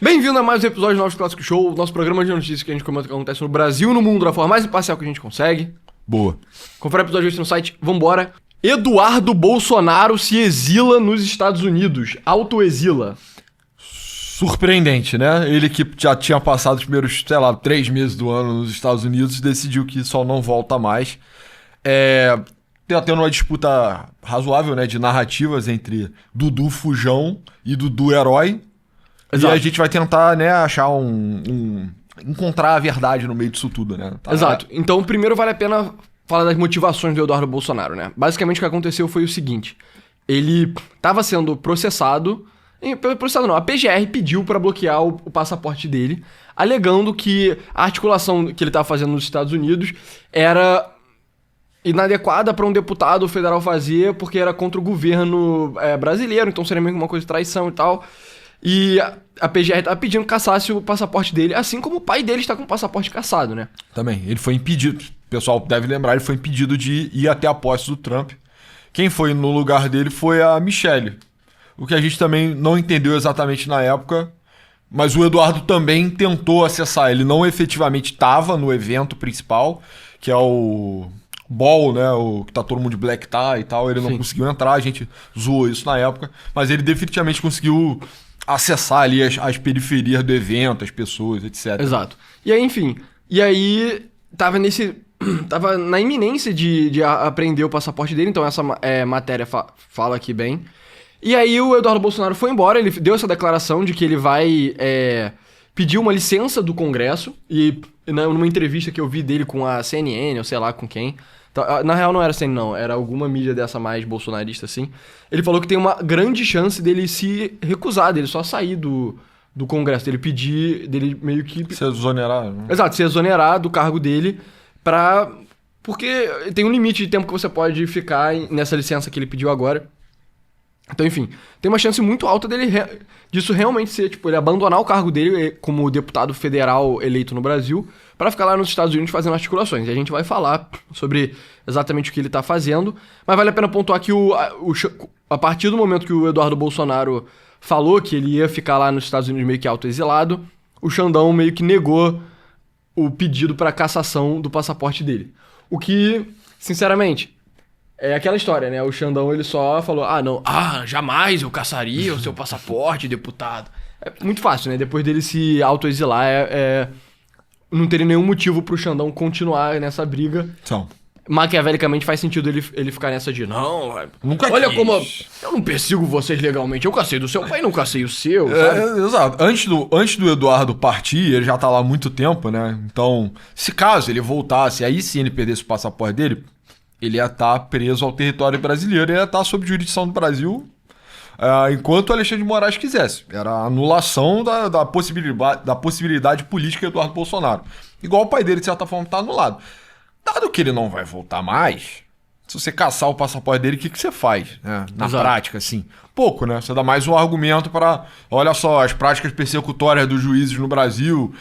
Bem-vindo a mais um episódio do Novos Clássicos Show, nosso programa de notícias que a gente comenta o que acontece no Brasil e no mundo da forma mais imparcial que a gente consegue. Boa. Confere o episódio hoje no site, vambora. Eduardo Bolsonaro se exila nos Estados Unidos, autoexila. Surpreendente, né? Ele que já tinha passado os primeiros, 3 meses do ano nos Estados Unidos, decidiu que só não volta mais. Tá tendo uma disputa razoável, né, de narrativas entre Dudu Fujão e Dudu Herói. Exato. E a gente vai tentar, né, achar encontrar a verdade no meio disso tudo, né? Exato. Então, primeiro vale a pena falar das motivações do Eduardo Bolsonaro, né? Basicamente o que aconteceu foi o seguinte. Ele estava sendo processado... Processado não, a PGR pediu para bloquear o passaporte dele, alegando que a articulação que ele estava fazendo nos Estados Unidos era inadequada para um deputado federal fazer, porque era contra o governo brasileiro, então seria meio que uma coisa de traição e tal. E a PGR estava pedindo que cassasse o passaporte dele, assim como o pai dele está com o passaporte cassado, né? Também, ele foi impedido, o pessoal deve lembrar, ele foi impedido de ir até a posse do Trump. Quem foi no lugar dele foi a Michelle. O que a gente também não entendeu exatamente na época, mas o Eduardo também tentou acessar. Ele não efetivamente estava no evento principal, que é o Ball, né? O que tá todo mundo de black tie e tal. Ele não conseguiu entrar, a gente zoou isso na época, mas ele definitivamente conseguiu acessar ali as periferias do evento, as pessoas, etc. Exato. E aí, enfim, tava na iminência de apreender o passaporte dele, então essa matéria fala aqui bem. E aí o Eduardo Bolsonaro foi embora, ele deu essa declaração de que ele vai pedir uma licença do Congresso, e numa entrevista que eu vi dele com a CNN, ou sei lá com quem, na real não era CNN não, era alguma mídia dessa mais bolsonarista assim, ele falou que tem uma grande chance dele se recusar, dele só sair do Congresso, dele meio que... Se exonerar, né? Exato, se exonerar do cargo dele porque tem um limite de tempo que você pode ficar nessa licença que ele pediu agora. Então, enfim, tem uma chance muito alta disso realmente ser, ele abandonar o cargo dele como deputado federal eleito no Brasil para ficar lá nos Estados Unidos fazendo articulações. E a gente vai falar sobre exatamente o que ele tá fazendo, mas vale a pena pontuar que a partir do momento que o Eduardo Bolsonaro falou que ele ia ficar lá nos Estados Unidos meio que autoexilado, o Xandão meio que negou o pedido para cassação do passaporte dele. O que, sinceramente... É aquela história, né? O Xandão, ele só falou, jamais eu caçaria o seu passaporte, deputado. É muito fácil, né? Depois dele se autoexilar, não teria nenhum motivo pro Xandão continuar nessa briga. Então, maquiavelicamente faz sentido ele ficar nessa de, olha como eu não persigo vocês legalmente, eu cacei do seu pai, não cacei o seu, sabe? Exato. Antes do Eduardo partir, ele já tá lá há muito tempo, né? Então, se caso ele voltasse, aí sim ele perdesse o passaporte dele... Ele ia estar preso ao território brasileiro, ele ia estar sob jurisdição do Brasil enquanto o Alexandre de Moraes quisesse. Era a anulação da possibilidade política de Eduardo Bolsonaro. Igual o pai dele, de certa forma, está anulado. Dado que ele não vai voltar mais, se você caçar o passaporte dele, o que você faz? Né? Na prática, assim? Pouco, né? Você dá mais um argumento para... Olha só, as práticas persecutórias dos juízes no Brasil...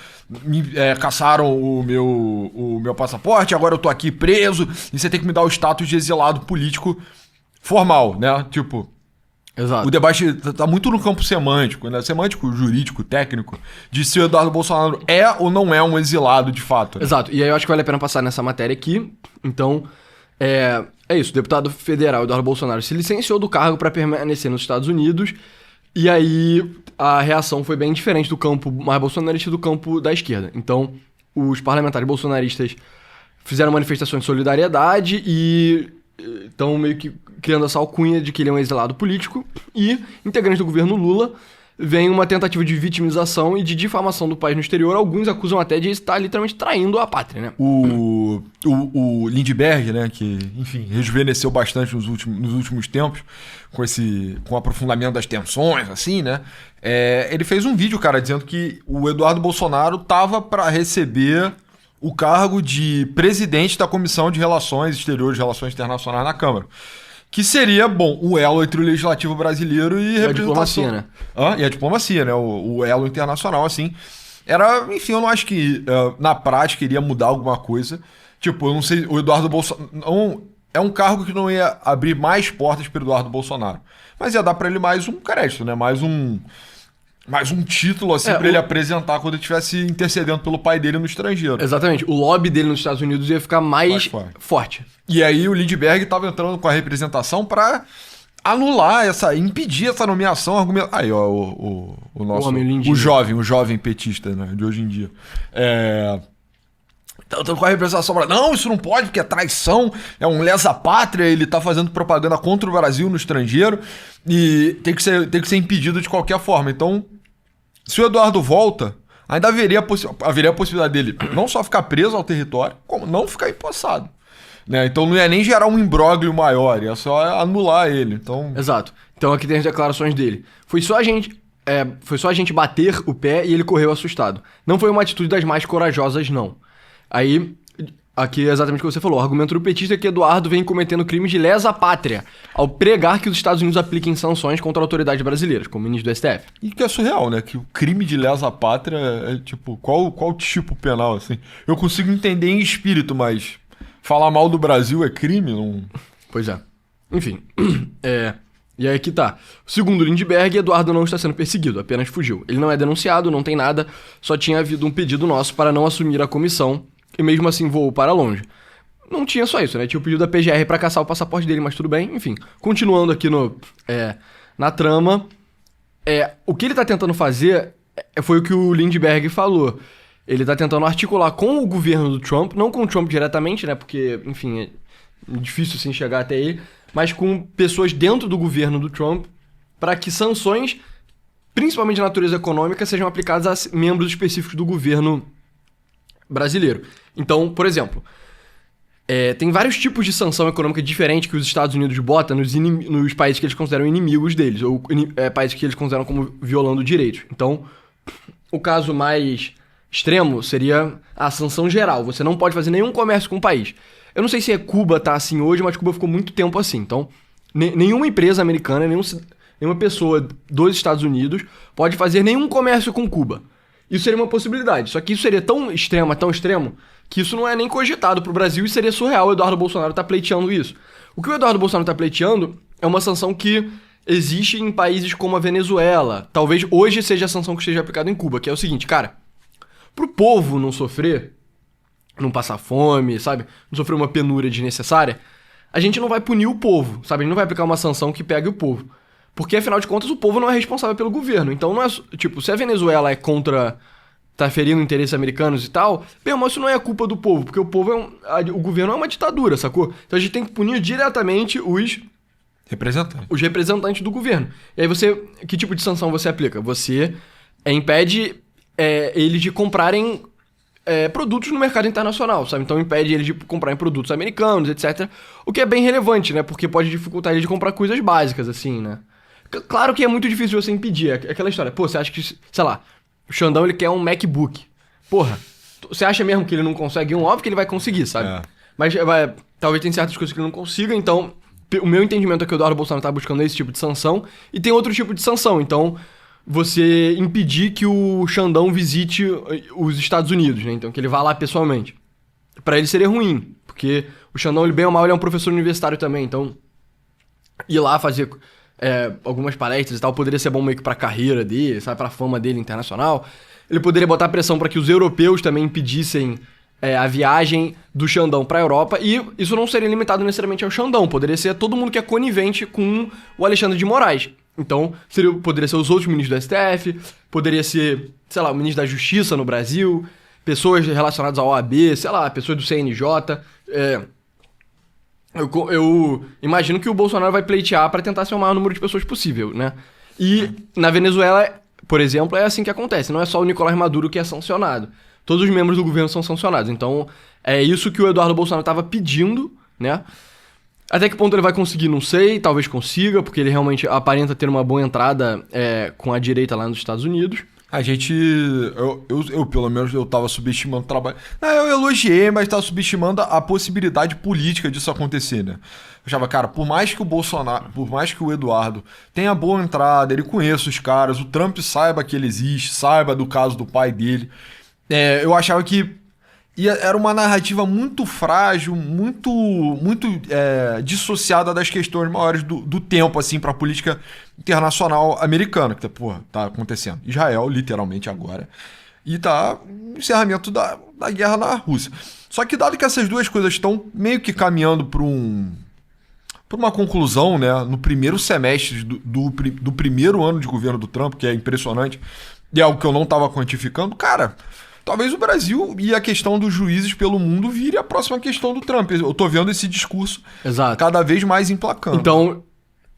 caçaram o meu passaporte, agora eu tô aqui preso e você tem que me dar o status de exilado político formal, né? Exato. O debate tá muito no campo semântico, né? Semântico, jurídico, técnico, de se o Eduardo Bolsonaro é ou não é um exilado de fato. Né? Exato, e aí eu acho que vale a pena passar nessa matéria aqui. Então, é isso, o deputado federal Eduardo Bolsonaro se licenciou do cargo para permanecer nos Estados Unidos. E aí a reação foi bem diferente do campo mais bolsonarista do campo da esquerda. Então, os parlamentares bolsonaristas fizeram manifestações de solidariedade e estão meio que criando essa alcunha de que ele é um exilado político. E integrantes do governo Lula vem uma tentativa de vitimização e de difamação do país no exterior. Alguns acusam até de estar literalmente traindo a pátria, né? O Lindbergh, né, que, enfim, rejuvenesceu bastante nos últimos tempos, com o aprofundamento das tensões, assim, né? Ele fez um vídeo, cara, dizendo que o Eduardo Bolsonaro tava para receber o cargo de presidente da Comissão de Relações Exteriores e Relações Internacionais na Câmara. Que seria, o elo entre o legislativo brasileiro e a diplomacia, né? E a diplomacia, né? O elo internacional, assim. Enfim, eu não acho que na prática iria mudar alguma coisa. Eu não sei, o Eduardo Bolsonaro... É um cargo que não ia abrir mais portas para o Eduardo Bolsonaro. Mas ia dar para ele mais um crédito, né? Mais Mais um título, assim, pra ele apresentar quando ele estivesse intercedendo pelo pai dele no estrangeiro. Exatamente. O lobby dele nos Estados Unidos ia ficar mais forte. E aí o Lindbergh tava entrando com a representação pra anular impedir essa nomeação. Aí, ó, o nosso... O jovem petista, né, de hoje em dia. Então, com a representação pra... Não, isso não pode, porque é traição, é um lesa-pátria, ele tá fazendo propaganda contra o Brasil no estrangeiro e tem que ser impedido de qualquer forma. Então, se o Eduardo volta, ainda haveria a possibilidade dele não só ficar preso ao território, como não ficar empossado. Né? Então não ia nem gerar um imbróglio maior, ia só anular ele. Então... Exato. Então aqui tem as declarações dele. Foi só a gente bater o pé e ele correu assustado. Não foi uma atitude das mais corajosas, não. Aí, aqui é exatamente o que você falou. O argumento do petista é que Eduardo vem cometendo crimes de lesa-pátria ao pregar que os Estados Unidos apliquem sanções contra autoridades brasileiras, como o ministro do STF. E que é surreal, né? Que o crime de lesa-pátria é tipo... Qual tipo penal, assim? Eu consigo entender em espírito, mas... Falar mal do Brasil é crime? Não... Pois é. Enfim. E aí que tá. Segundo Lindbergh, Eduardo não está sendo perseguido, apenas fugiu. Ele não é denunciado, não tem nada, só tinha havido um pedido nosso para não assumir a comissão e mesmo assim voou para longe. Não tinha só isso, né? Tinha o pedido da PGR para caçar o passaporte dele, mas tudo bem. Enfim, continuando aqui na trama, o que ele tá tentando fazer foi o que o Lindbergh falou. Ele tá tentando articular com o governo do Trump, não com o Trump diretamente, né? Porque, enfim, é difícil assim chegar até ele, mas com pessoas dentro do governo do Trump para que sanções, principalmente de natureza econômica, sejam aplicadas a membros específicos do governo brasileiro. Então, por exemplo, tem vários tipos de sanção econômica diferente que os Estados Unidos botam nos países que eles consideram inimigos deles, ou países que eles consideram como violando direitos. Então, o caso mais extremo seria a sanção geral. Você não pode fazer nenhum comércio com o país. Eu não sei se Cuba tá assim hoje, mas Cuba ficou muito tempo assim. Então, nenhuma empresa americana, nenhuma pessoa dos Estados Unidos pode fazer nenhum comércio com Cuba. Isso seria uma possibilidade. Só que isso seria tão extremo, que isso não é nem cogitado pro Brasil e seria surreal o Eduardo Bolsonaro tá pleiteando isso. O que o Eduardo Bolsonaro tá pleiteando é uma sanção que existe em países como a Venezuela. Talvez hoje seja a sanção que esteja aplicada em Cuba, que é o seguinte, cara... Pro povo não sofrer, não passar fome, sabe? Não sofrer uma penúria desnecessária, a gente não vai punir o povo, sabe? A gente não vai aplicar uma sanção que pegue o povo. Porque, afinal de contas, o povo não é responsável pelo governo. Então, não é... Tipo, se a Venezuela é contra... tá ferindo interesses americanos e tal, bem, mas isso não é culpa do povo, porque o povo o governo é uma ditadura, sacou? Então a gente tem que punir diretamente os representantes do governo. E aí que tipo de sanção você aplica? Você impede... eles de comprarem produtos no mercado internacional, sabe? Então impede eles de comprarem produtos americanos, etc. O que é bem relevante, né? Porque pode dificultar eles de comprar coisas básicas, assim, né? Claro que é muito difícil você impedir. Aquela história. Pô, você acha que, sei lá, o Xandão ele quer um MacBook. Porra, você acha mesmo que ele não consegue um? Óbvio que ele vai conseguir, sabe? Mas talvez tem certas coisas que ele não consiga, então... O meu entendimento é que o Eduardo Bolsonaro tá buscando esse tipo de sanção. E tem outro tipo de sanção, então... Você impedir que o Xandão visite os Estados Unidos, né? Então, que ele vá lá pessoalmente. Pra ele seria ruim, porque o Xandão, ele bem ou mal, ele é um professor universitário também, então... Ir lá fazer algumas palestras e tal, poderia ser bom meio que pra carreira dele, sabe? Pra fama dele internacional. Ele poderia botar pressão pra que os europeus também impedissem a viagem do Xandão pra Europa, e isso não seria limitado necessariamente ao Xandão, poderia ser todo mundo que é conivente com o Alexandre de Moraes. Então, poderia ser os outros ministros do STF, poderia ser, sei lá, o ministro da Justiça no Brasil, pessoas relacionadas à OAB, sei lá, pessoas do CNJ. Eu imagino que o Bolsonaro vai pleitear para tentar ser o maior número de pessoas possível, né? E na Venezuela, por exemplo, é assim que acontece. Não é só o Nicolás Maduro que é sancionado. Todos os membros do governo são sancionados. Então, é isso que o Eduardo Bolsonaro estava pedindo, né? Até que ponto ele vai conseguir, não sei, talvez consiga, porque ele realmente aparenta ter uma boa entrada com a direita lá nos Estados Unidos. A gente, eu pelo menos, eu tava subestimando o trabalho. Não, eu elogiei, mas tava subestimando a possibilidade política disso acontecer, né? Eu achava, cara, por mais que o Bolsonaro, por mais que o Eduardo tenha boa entrada, ele conheça os caras, o Trump saiba que ele existe, saiba do caso do pai dele, eu achava que E era uma narrativa muito frágil, muito dissociada das questões maiores do tempo, assim, para a política internacional americana, que tá acontecendo. Israel, literalmente, agora. E tá o encerramento da guerra na Rússia. Só que dado que essas duas coisas estão meio que caminhando para uma conclusão, né, no primeiro semestre do primeiro ano de governo do Trump, que é impressionante, e é algo que eu não estava quantificando, cara... Talvez o Brasil e a questão dos juízes pelo mundo vire a próxima questão do Trump. Eu tô vendo esse discurso cada vez mais implacável. Então,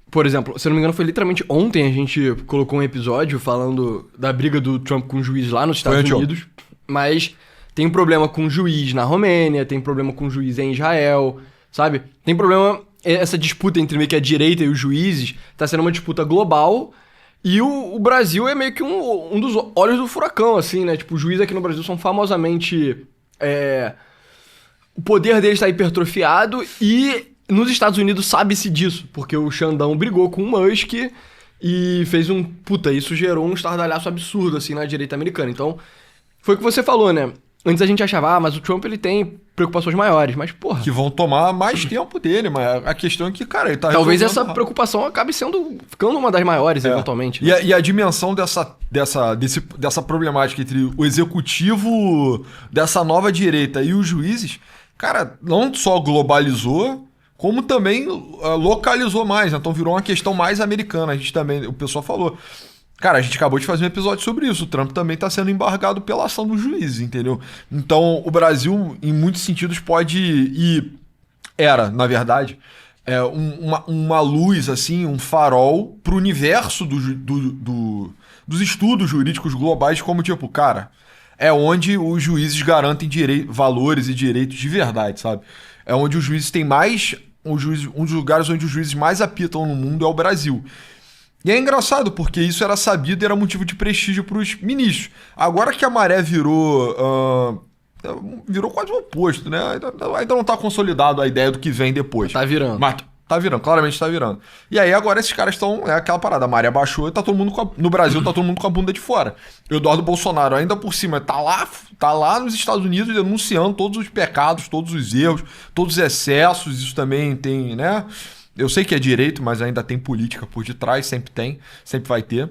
por exemplo, se eu não me engano, foi literalmente ontem a gente colocou um episódio falando da briga do Trump com o juiz lá nos Estados Unidos. Mas tem um problema com o juiz na Romênia, tem problema com o juiz em Israel, sabe? Tem problema... Essa disputa entre meio que a direita e os juízes tá sendo uma disputa global... E o Brasil é meio que um dos olhos do furacão, assim, né? Tipo, os juízes aqui no Brasil são famosamente... O poder deles está hipertrofiado e nos Estados Unidos sabe-se disso. Porque o Xandão brigou com o Musk e fez isso gerou um estardalhaço absurdo, assim, na direita americana. Então, foi o que você falou, né? Antes a gente achava, mas o Trump ele tem preocupações maiores, mas porra... Que vão tomar mais tempo dele, mas a questão é que, cara, ele tá... Talvez essa preocupação acabe ficando uma das maiores, eventualmente. Né? E a dimensão dessa problemática entre o executivo dessa nova direita e os juízes, cara, não só globalizou, como também localizou mais, né? Então virou uma questão mais americana. A gente também, o pessoal falou... Cara, a gente acabou de fazer um episódio sobre isso. O Trump também está sendo embargado pela ação dos juízes, entendeu? Então, o Brasil, em muitos sentidos, pode ir... na verdade, uma luz, assim, um farol para o universo dos estudos jurídicos globais, como tipo, cara, é onde os juízes garantem valores e direitos de verdade, sabe? É onde os juízes têm mais... Um dos lugares onde os juízes mais apitam no mundo é o Brasil. E é engraçado, porque isso era sabido e era motivo de prestígio para os ministros. Agora que a maré virou quase o oposto, né? Ainda não está consolidado a ideia do que vem depois. Tá virando. Mas tá virando, claramente tá virando. E aí agora esses caras estão... É aquela parada, a maré baixou e tá todo mundo no Brasil tá todo mundo com a bunda de fora. O Eduardo Bolsonaro ainda por cima tá lá nos Estados Unidos denunciando todos os pecados, todos os erros, todos os excessos. Isso também tem, né... Eu sei que é direito, mas ainda tem política por detrás, sempre vai ter.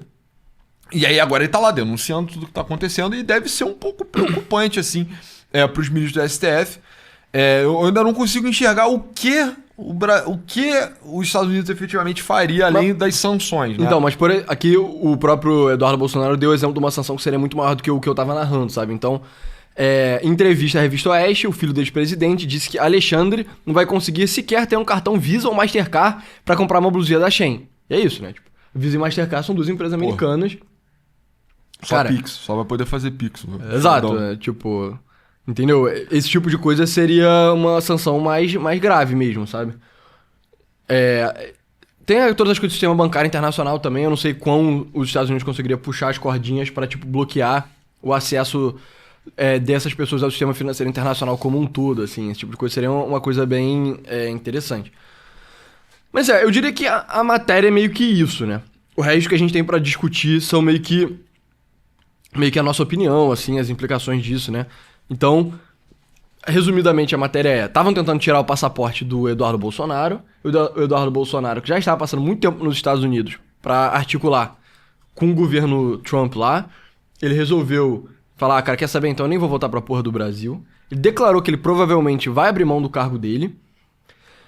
E aí agora ele tá lá denunciando tudo que tá acontecendo e deve ser um pouco preocupante, assim, para os ministros do STF. Eu ainda não consigo enxergar o que os Estados Unidos efetivamente faria além das sanções, né? Então, mas aqui o próprio Eduardo Bolsonaro deu o exemplo de uma sanção que seria muito maior do que o que eu tava narrando, sabe? Então... Em entrevista à revista Oeste, o filho do ex-presidente disse que Alexandre não vai conseguir sequer ter um cartão Visa ou Mastercard pra comprar uma blusinha da Shein. E é isso, né? Tipo, Visa e Mastercard são duas empresas americanas. Só Pix, só vai poder fazer Pix. Exato, tipo... Entendeu? Esse tipo de coisa seria uma sanção mais grave mesmo, sabe? Tem todas as coisas do sistema bancário internacional também. Eu não sei quão os Estados Unidos conseguiriam puxar as cordinhas pra, tipo, bloquear o acesso... dessas pessoas ao sistema financeiro internacional como um todo, assim, esse tipo de coisa seria uma coisa bem interessante. Mas eu diria que a matéria é meio que isso, né? O resto que a gente tem pra discutir são meio que a nossa opinião, assim, as implicações disso, né? Então, resumidamente, a matéria estavam tentando tirar o passaporte do Eduardo Bolsonaro, o Eduardo Bolsonaro, que já estava passando muito tempo nos Estados Unidos pra articular com o governo Trump lá, ele resolveu falar, cara, quer saber? Então eu nem vou voltar pra porra do Brasil. Ele declarou que ele provavelmente vai abrir mão do cargo dele.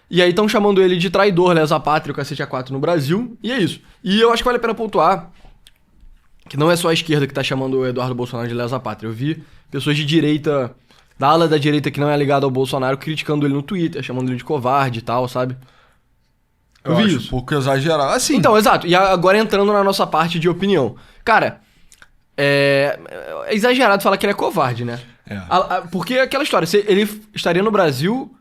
E aí estão chamando ele de traidor, lesa pátria, o cacete A4 no Brasil. E é isso. E eu acho que vale a pena pontuar que não é só a esquerda que tá chamando o Eduardo Bolsonaro de lesa pátria. Eu vi pessoas de direita, da ala da direita que não é ligada ao Bolsonaro, criticando ele no Twitter, chamando ele de covarde e tal, sabe? Eu vi isso. Um pouco exagerado. Assim. Então, exato. E agora entrando na nossa parte de opinião. Cara... É exagerado falar que ele é covarde, né? Porque aquela história, ele estaria no Brasil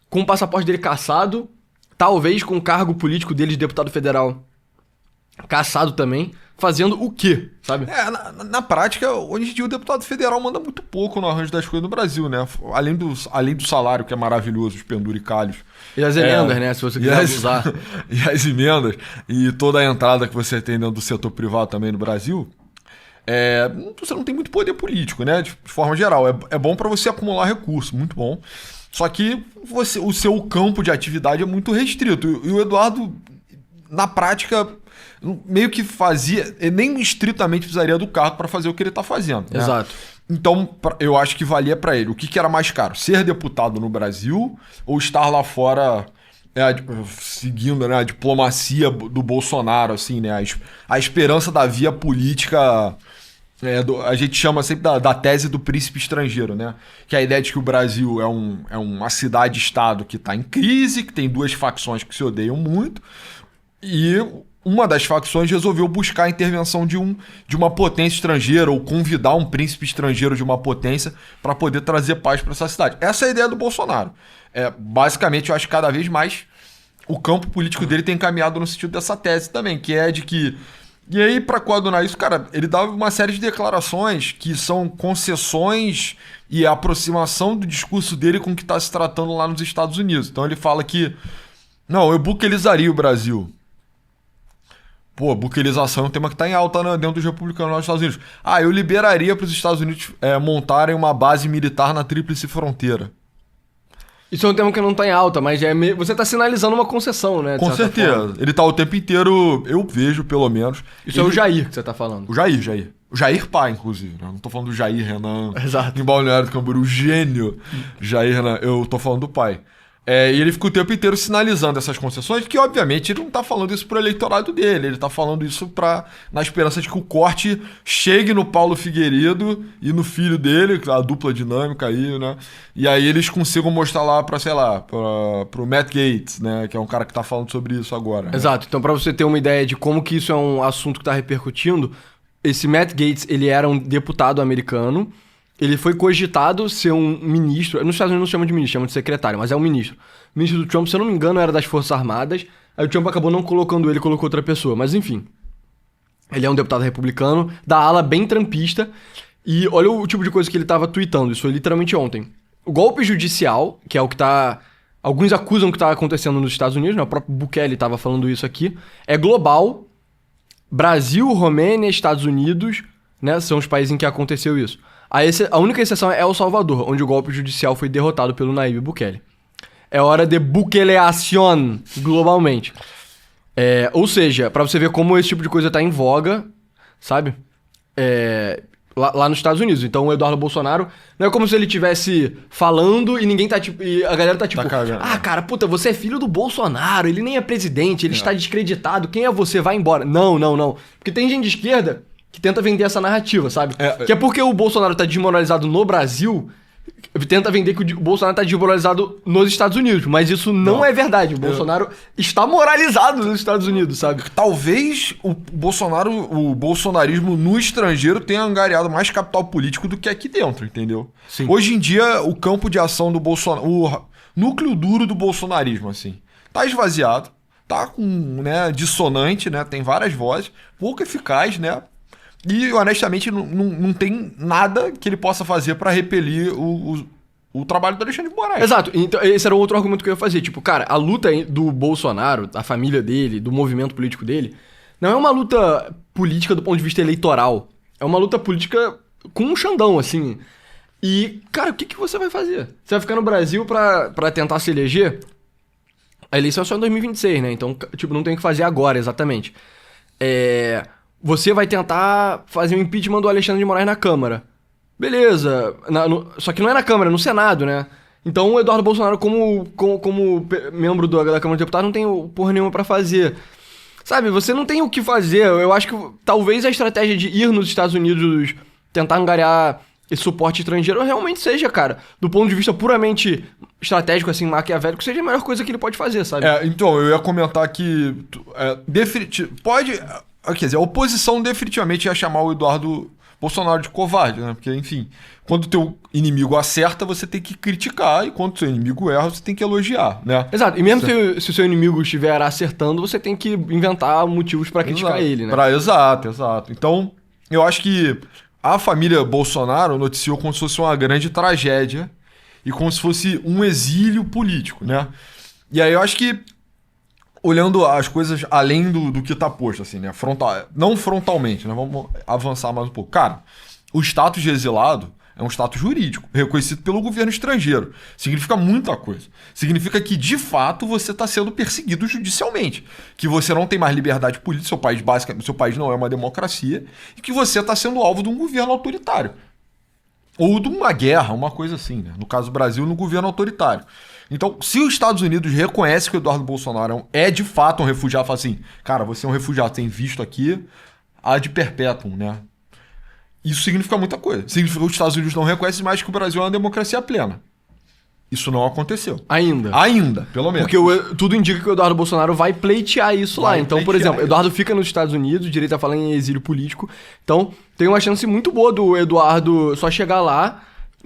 com o passaporte dele cassado, talvez com o cargo político dele de deputado federal cassado também, fazendo o quê, sabe? Na prática, hoje em dia o deputado federal manda muito pouco no arranjo das coisas no Brasil, né? Além do salário, que é maravilhoso, os penduricalhos. E as emendas, né? Se você quiser usar. E as emendas, e toda a entrada que você tem dentro do setor privado também no Brasil... você não tem muito poder político, né? De forma geral. É bom para você acumular recursos, muito bom. Só que o seu campo de atividade é muito restrito. E o Eduardo, na prática, meio que fazia... Ele nem estritamente precisaria do cargo para fazer o que ele está fazendo. Né? Exato. Então, eu acho que valia para ele. O que era mais caro? Ser deputado no Brasil ou estar lá fora... seguindo, né, a diplomacia do Bolsonaro, assim, né, a esperança da via política, a gente chama sempre da tese do príncipe estrangeiro, né, que é a ideia de que o Brasil é uma cidade-estado que está em crise, que tem duas facções que se odeiam muito, e uma das facções resolveu buscar a intervenção de uma potência estrangeira ou convidar um príncipe estrangeiro de uma potência para poder trazer paz para essa cidade. Essa é a ideia do Bolsonaro. Basicamente, eu acho que cada vez mais o campo político dele tem caminhado no sentido dessa tese também, que é de que... E aí, para coadunar isso, cara, ele dava uma série de declarações que são concessões e aproximação do discurso dele com o que está se tratando lá nos Estados Unidos. Então ele fala que, não, eu buquelizaria o Brasil. Pô, buquelização é um tema que está em alta dentro dos republicanos nos Estados Unidos. Eu liberaria para os Estados Unidos montarem uma base militar na Tríplice Fronteira. Isso é um tema que não tá em alta, mas você tá sinalizando uma concessão, né? Com certeza. Forma. Ele tá o tempo inteiro, eu vejo pelo menos. Isso é o Jair que você tá falando. O Jair. O Jair pai, inclusive. Né? Não tô falando do Jair Renan. Exato. Em Balneário do Camboriú, o gênio Jair Renan. Eu tô falando do pai. E ele fica o tempo inteiro sinalizando essas concessões, que obviamente ele não tá falando isso pro eleitorado dele, ele tá falando isso na esperança de que o corte chegue no Paulo Figueiredo e no filho dele, a dupla dinâmica aí, né? E aí eles consigam mostrar lá pro Matt Gaetz, né? Que é um cara que tá falando sobre isso agora. Exato, então pra você ter uma ideia de como que isso é um assunto que tá repercutindo, esse Matt Gaetz, ele era um deputado americano. Ele foi cogitado ser um ministro. Nos Estados Unidos não chama de ministro, chama de secretário, mas é um ministro. O ministro do Trump, se eu não me engano, era das Forças Armadas. Aí o Trump acabou não colocando ele, colocou outra pessoa. Mas enfim. Ele é um deputado republicano, da ala bem trumpista. E olha o tipo de coisa que ele tava tweetando. Isso foi literalmente ontem. O golpe judicial, que é o que tá... Alguns acusam que tá acontecendo nos Estados Unidos, né? O próprio Bukele tava falando isso aqui. É global. Brasil, Romênia, Estados Unidos, né? São os países em que aconteceu isso. A única exceção é El Salvador, onde o golpe judicial foi derrotado pelo Nayib Bukele. É hora de bukeleación globalmente. Ou seja, pra você ver como esse tipo de coisa tá em voga, sabe? Lá nos Estados Unidos. Então o Eduardo Bolsonaro não é como se ele estivesse falando e ninguém tá tipo... E a galera tá tipo... Cara, puta, você é filho do Bolsonaro, ele nem é presidente, ele está descreditado, quem é você? Vai embora. Não. Porque tem gente de esquerda... que tenta vender essa narrativa, sabe? Que é porque o Bolsonaro tá desmoralizado no Brasil, tenta vender que o Bolsonaro tá desmoralizado nos Estados Unidos, mas isso não é verdade. O Bolsonaro está moralizado nos Estados Unidos, sabe? Talvez o bolsonarismo no estrangeiro tenha angariado mais capital político do que aqui dentro, entendeu? Sim. Hoje em dia, o campo de ação do Bolsonaro, o núcleo duro do bolsonarismo, assim, tá esvaziado, tá dissonante, né? Tem várias vozes, pouco eficaz, né? E, honestamente, não tem nada que ele possa fazer pra repelir o trabalho do Alexandre de Moraes. Exato. Então, esse era outro argumento que eu ia fazer. Tipo, cara, a luta do Bolsonaro, da família dele, do movimento político dele, não é uma luta política do ponto de vista eleitoral. É uma luta política com um Xandão, assim. E, cara, o que você vai fazer? Você vai ficar no Brasil pra tentar se eleger? A eleição é só em 2026, né? Então, tipo, não tem o que fazer agora, exatamente. Você vai tentar fazer um impeachment do Alexandre de Moraes na Câmara. Beleza. Só que não é na Câmara, é no Senado, né? Então o Eduardo Bolsonaro, como membro da Câmara de Deputados, não tem porra nenhuma pra fazer. Sabe, você não tem o que fazer. Eu acho que talvez a estratégia de ir nos Estados Unidos tentar angariar esse suporte estrangeiro realmente seja, cara, do ponto de vista puramente estratégico, assim, maquiavélico, seja a melhor coisa que ele pode fazer, sabe? Então, eu ia comentar que quer dizer, a oposição definitivamente ia chamar o Eduardo Bolsonaro de covarde, né? Porque, enfim, quando o teu inimigo acerta, você tem que criticar, e quando o seu inimigo erra, você tem que elogiar, né? Exato, e mesmo se o seu inimigo estiver acertando, você tem que inventar motivos pra criticar ele, né? Exato. Então, eu acho que a família Bolsonaro noticiou como se fosse uma grande tragédia e como se fosse um exílio político, né? E aí eu acho que olhando as coisas além do que tá posto, assim, né? Não frontalmente, né? Vamos avançar mais um pouco. Cara, o status de exilado é um status jurídico, reconhecido pelo governo estrangeiro. Significa muita coisa. Significa que, de fato, você está sendo perseguido judicialmente. Que você não tem mais liberdade política, seu país não é uma democracia, e que você está sendo alvo de um governo autoritário. Ou de uma guerra, uma coisa assim, né? No caso do Brasil, no governo autoritário. Então, se os Estados Unidos reconhecem que o Eduardo Bolsonaro é de fato um refugiado, fala assim, cara, você é um refugiado, tem visto aqui ad perpetuum, né? Isso significa muita coisa. Significa que os Estados Unidos não reconhecem mais que o Brasil é uma democracia plena. Isso não aconteceu. Ainda, pelo menos. Porque tudo indica que o Eduardo Bolsonaro vai pleitear isso lá. Então, por exemplo, Eduardo fica nos Estados Unidos, direito a falar em exílio político. Então, tem uma chance muito boa do Eduardo só chegar lá,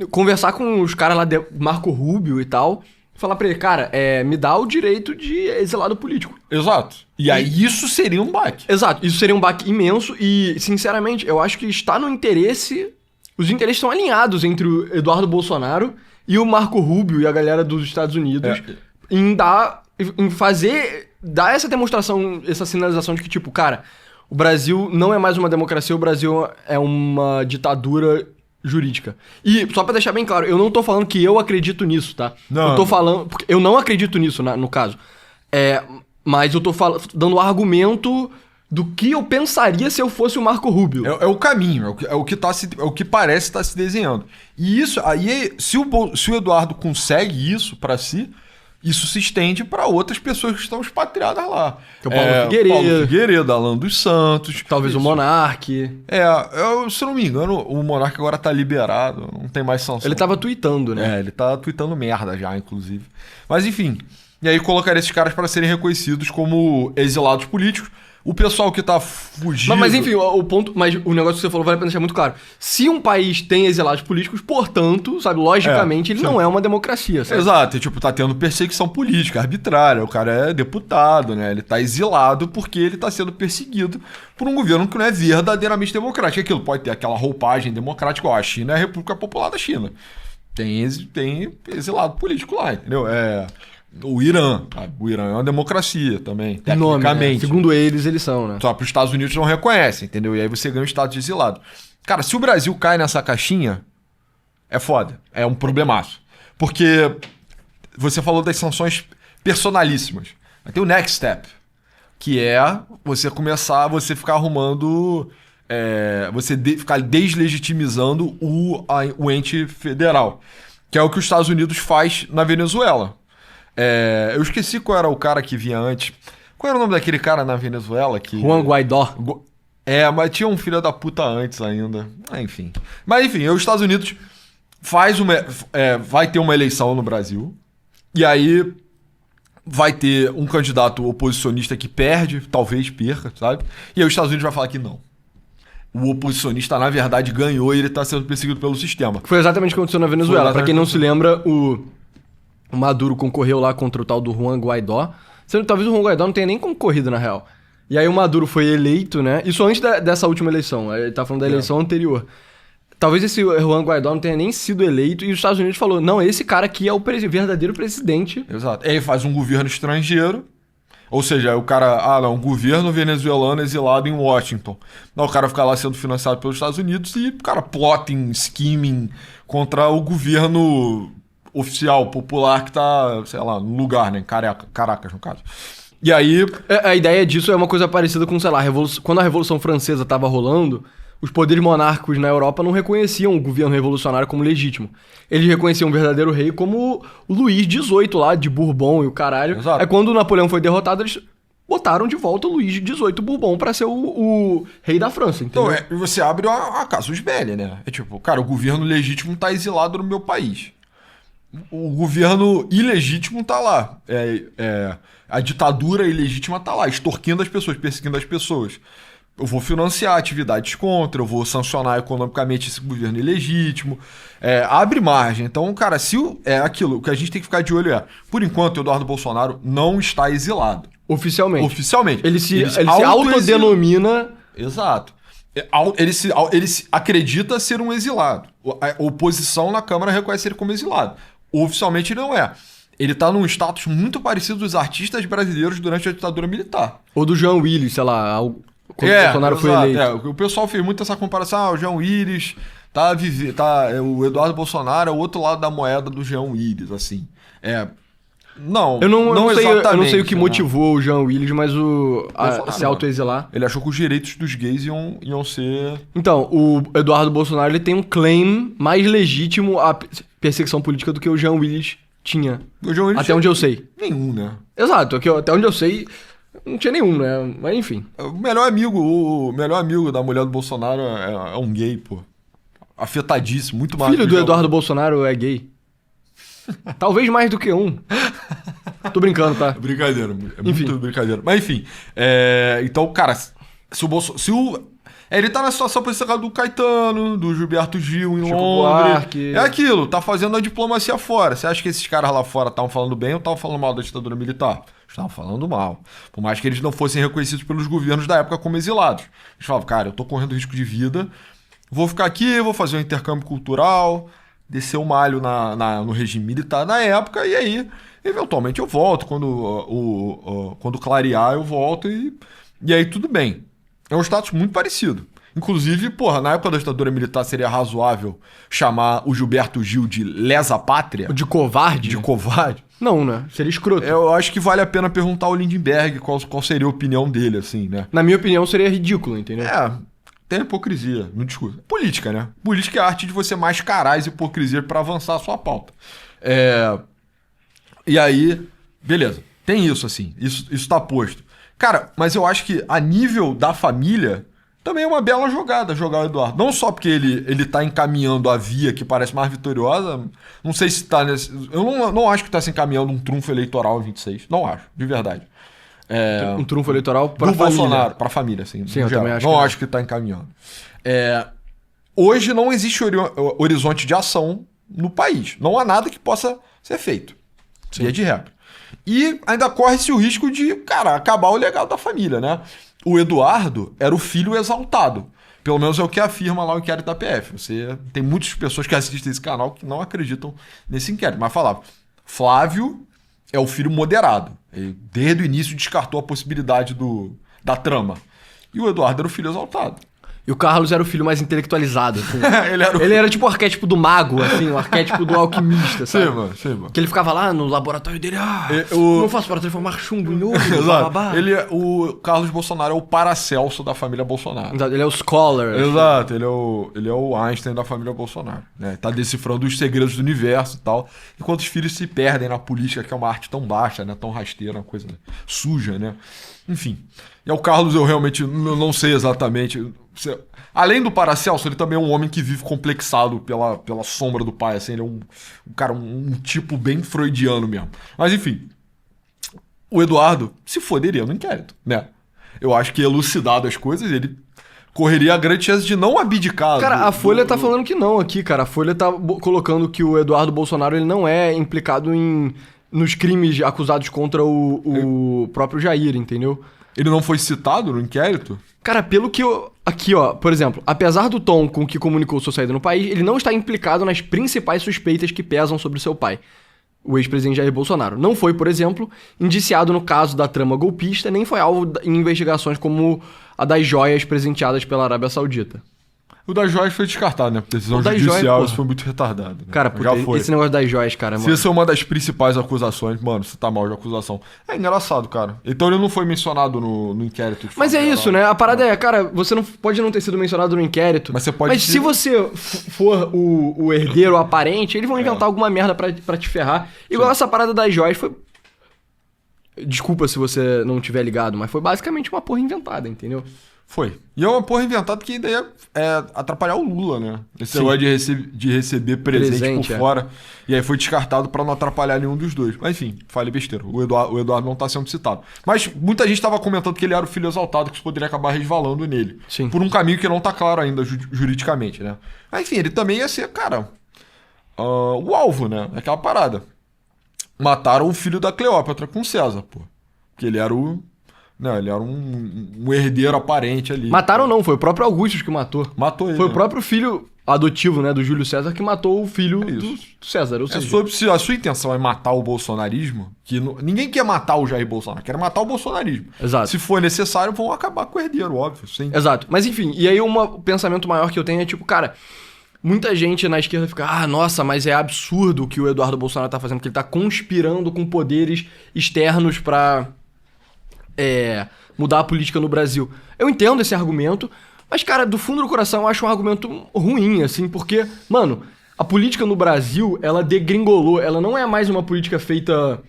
conversar com os caras lá, Marco Rubio e tal, falar pra ele, cara, me dá o direito de exilado político. Exato. E aí isso seria um baque. Exato. Isso seria um baque imenso e, sinceramente, eu acho que está no interesse... Os interesses estão alinhados entre o Eduardo Bolsonaro e o Marco Rubio e a galera dos Estados Unidos dar essa demonstração, essa sinalização de que, tipo, cara, o Brasil não é mais uma democracia, o Brasil é uma ditadura jurídica. E, só pra deixar bem claro, eu não tô falando que eu acredito nisso, tá? Não. Eu tô falando... Porque eu não acredito nisso, no caso. Mas eu tô dando argumento do que eu pensaria se eu fosse o Marco Rubio. É o caminho, é o que parece estar se desenhando. E isso, aí, se o Eduardo consegue isso pra si, isso se estende para outras pessoas que estão expatriadas lá. Que é o Paulo Figueiredo, Alan dos Santos. Talvez o Monark. Se eu não me engano, o Monark agora tá liberado, não tem mais sanção. Ele tava tweetando, né? Ele tá tweetando merda já, inclusive. Mas enfim, e aí colocaria esses caras para serem reconhecidos como exilados políticos. O pessoal que tá fugindo... Mas enfim, mas o negócio que você falou vale a pena deixar muito claro. Se um país tem exilados políticos, portanto, sabe, logicamente, ele não é uma democracia, sabe? Exato, tá tendo perseguição política, arbitrária. O cara é deputado, né? Ele tá exilado porque ele tá sendo perseguido por um governo que não é verdadeiramente democrático. Aquilo pode ter aquela roupagem democrática, a China é a República Popular da China. Tem exilado político lá, entendeu? O Irã. O Irã é uma democracia também, tecnicamente. Segundo eles são, né? Só para os Estados Unidos não reconhecem, entendeu? E aí você ganha o status de exilado. Cara, se o Brasil cai nessa caixinha, é foda. É um problemaço. Porque você falou das sanções personalíssimas. Mas tem o next step, que é você ficar arrumando... ficar deslegitimizando o ente federal. Que é o que os Estados Unidos faz na Venezuela. Eu esqueci qual era o cara que vinha antes. Qual era o nome daquele cara na Venezuela? Juan Guaidó. Mas tinha um filho da puta antes ainda. Enfim. Mas enfim, os Estados Unidos vai ter uma eleição no Brasil. E aí vai ter um candidato oposicionista que perde, talvez perca, sabe? E aí os Estados Unidos vai falar que não. O oposicionista, na verdade, ganhou e ele tá sendo perseguido pelo sistema. Foi exatamente o que aconteceu na Venezuela. Pra quem não se lembra, o Maduro concorreu lá contra o tal do Juan Guaidó. Talvez o Juan Guaidó não tenha nem concorrido, na real. E aí o Maduro foi eleito, né? Isso antes dessa última eleição. Ele tá falando da eleição anterior. Talvez esse Juan Guaidó não tenha nem sido eleito. E os Estados Unidos falou, não, esse cara aqui é o verdadeiro presidente. Exato. Aí faz um governo estrangeiro. Ou seja, o cara... um governo venezuelano exilado em Washington. Não, o cara fica lá sendo financiado pelos Estados Unidos e o cara plotting, scheming contra o governo... oficial, popular, que tá, sei lá, no lugar, né? Caracas, no caso. E aí... A ideia disso é uma coisa parecida com, sei lá, quando a Revolução Francesa tava rolando, os poderes monárquicos na Europa não reconheciam o governo revolucionário como legítimo. Eles reconheciam o verdadeiro rei como o Luís XVIII lá, de Bourbon e o caralho. Exato. Aí quando o Napoleão foi derrotado, eles botaram de volta o Luís XVIII Bourbon pra ser o rei da França, entendeu? Então, você abre a casus belli, né? Cara, o governo legítimo tá exilado no meu país. O governo ilegítimo tá lá. A ditadura ilegítima tá lá, extorquindo as pessoas, perseguindo as pessoas. Eu vou financiar atividades contra, eu vou sancionar economicamente esse governo ilegítimo. Abre margem. Então, cara, aquilo, o que a gente tem que ficar de olho por enquanto, o Eduardo Bolsonaro não está exilado. Oficialmente. Ele se autodenomina... Exato. Ele se acredita ser um exilado. A oposição na Câmara reconhece ele como exilado. Oficialmente ele não é. ele tá num status muito parecido dos artistas brasileiros durante a ditadura militar. Ou do João Willis, sei lá, quando o Bolsonaro foi exato, eleito. o pessoal fez muito essa comparação, o João Willis o Eduardo Bolsonaro é o outro lado da moeda do João Willis, assim. Não, Eu não sei, exatamente. eu não sei o que né? motivou o João Willis, mas Bolsonaro, se autoexilar. Ele achou que os direitos dos gays iam ser... Então, o Eduardo Bolsonaro ele tem um claim mais legítimo à perseguição política do que o João Willis tinha. O João Willis Até onde eu sei. Nenhum, né? Exato, até onde eu sei, não tinha nenhum, né? Mas enfim. O melhor amigo da mulher do Bolsonaro é um gay, pô. Afetadíssimo, muito mais. Filho do Eduardo Bolsonaro é gay. Talvez mais do que um. Tô brincando, tá? Brincadeira, Enfim. muito brincadeira. Mas enfim, então, cara, ele tá na situação parecida do Caetano, do Gilberto Gil em Chico Londres. Buarque. É aquilo, tá fazendo a diplomacia fora. Você acha que esses caras lá fora estavam falando bem ou estavam falando mal da ditadura militar? Estavam falando mal. Por mais que eles não fossem reconhecidos pelos governos da época como exilados. Eles falavam, cara, eu tô correndo risco de vida, vou ficar aqui, vou fazer um intercâmbio cultural, descer o malho no regime militar na época, e aí, eventualmente, eu volto. Quando clarear, eu volto e aí tudo bem. É um status muito parecido. Inclusive, porra, na época da ditadura militar seria razoável chamar o Gilberto Gil de lesa pátria? De covarde? De covarde? Não, né? Seria escroto. Eu acho que vale a pena perguntar ao Lindenberg qual seria a opinião dele, assim, né? Na minha opinião, seria ridículo, entendeu? Tem hipocrisia no discurso. Política, né? Política é a arte de você mascarar essa hipocrisia pra avançar a sua pauta. E aí, beleza. Tem isso, assim. Isso tá posto. Cara, mas eu acho que a nível da família, também é uma bela jogada jogar o Eduardo. Não só porque ele tá encaminhando a via que parece mais vitoriosa. Não sei se tá nesse... Eu não acho que tá se encaminhando um trunfo eleitoral em 26. Não acho, de verdade. Um trunfo eleitoral pra do família. Bolsonaro, pra família, assim. Sim, eu também acho não que acho que tá encaminhando. Hoje não existe horizonte de ação no país. Não há nada que possa ser feito. Via de regra. E ainda corre-se o risco de, cara, acabar o legado da família, né? O Eduardo era o filho exaltado. Pelo menos é o que afirma lá o inquérito da PF. Tem muitas pessoas que assistem esse canal que não acreditam nesse inquérito. Mas falava, Flávio é o filho moderado. Ele, desde o início, descartou a possibilidade da trama. E o Eduardo era o filho exaltado. E o Carlos era o filho mais intelectualizado, assim. Ele era tipo o arquétipo do mago, assim, o arquétipo do alquimista, sabe? Sim, mano. Que ele ficava lá no laboratório dele, como eu faço para transformar chumbo em ouro, bababá. O Carlos Bolsonaro é o Paracelso da família Bolsonaro. Exato, ele é o scholar. Exato, ele é o Einstein da família Bolsonaro. Né? Tá decifrando os segredos do universo e tal. Enquanto os filhos se perdem na política, que é uma arte tão baixa, né? Tão rasteira, uma coisa suja, né? Enfim. E o Carlos eu realmente não sei exatamente... Além do Paracelso, ele também é um homem que vive complexado pela sombra do pai, assim, ele é um tipo bem freudiano mesmo. Mas enfim, o Eduardo se foderia no inquérito, né? Eu acho que elucidado as coisas, ele correria a grande chance de não abdicar. Cara, a Folha tá falando que não aqui, cara. A Folha tá colocando que o Eduardo Bolsonaro ele não é implicado nos crimes acusados contra o próprio Jair, entendeu? Ele não foi citado no inquérito? Cara, pelo que eu... Aqui, ó, por exemplo, apesar do tom com que comunicou sua saída no país, ele não está implicado nas principais suspeitas que pesam sobre seu pai, o ex-presidente Jair Bolsonaro. Não foi, por exemplo, indiciado no caso da trama golpista, nem foi alvo em investigações como a das joias presenteadas pela Arábia Saudita. O das joias foi descartado, né? Por decisão judicial, isso foi muito retardado. Né? Cara, puta, esse negócio das joias, cara, se mano... essa é uma das principais acusações, mano, você tá mal de acusação. É engraçado, cara. Então ele não foi mencionado no inquérito. Mas é isso, né? A parada é, cara, você não pode não ter sido mencionado no inquérito, mas você pode se você for o herdeiro aparente, eles vão inventar alguma merda pra te ferrar. Igual essa parada das joias foi... Desculpa se você não tiver ligado, mas foi basicamente uma porra inventada, entendeu? Foi. E é uma porra inventada que daí é atrapalhar o Lula, né? Esse negócio de receber presente por fora. E aí foi descartado pra não atrapalhar nenhum dos dois. Mas enfim, falei besteira. O Eduardo não tá sendo citado. Mas muita gente tava comentando que ele era o filho exaltado, que isso poderia acabar resvalando nele. Sim. Por um caminho que não tá claro ainda juridicamente, né? Mas enfim, ele também ia ser, cara, o alvo, né? Aquela parada. Mataram o filho da Cleópatra com César, pô. Porque ele era Não, ele era um herdeiro aparente ali. Mataram não, foi o próprio Augustus que matou. Matou ele. Foi o né? próprio filho adotivo, né, do Júlio César, que matou o filho do César. Ou seja, Se a sua intenção é matar o bolsonarismo, ninguém quer matar o Jair Bolsonaro, quer matar o bolsonarismo. Exato. Se for necessário, vão acabar com o herdeiro, óbvio. Sim. Exato. Mas enfim, e aí o pensamento maior que eu tenho é tipo, cara, muita gente na esquerda fica, nossa, mas é absurdo o que o Eduardo Bolsonaro tá fazendo, porque ele tá conspirando com poderes externos pra mudar a política no Brasil. Eu entendo esse argumento, mas, cara, do fundo do coração eu acho um argumento ruim, assim, porque, mano, a política no Brasil, ela degringolou, ela não é mais uma política feita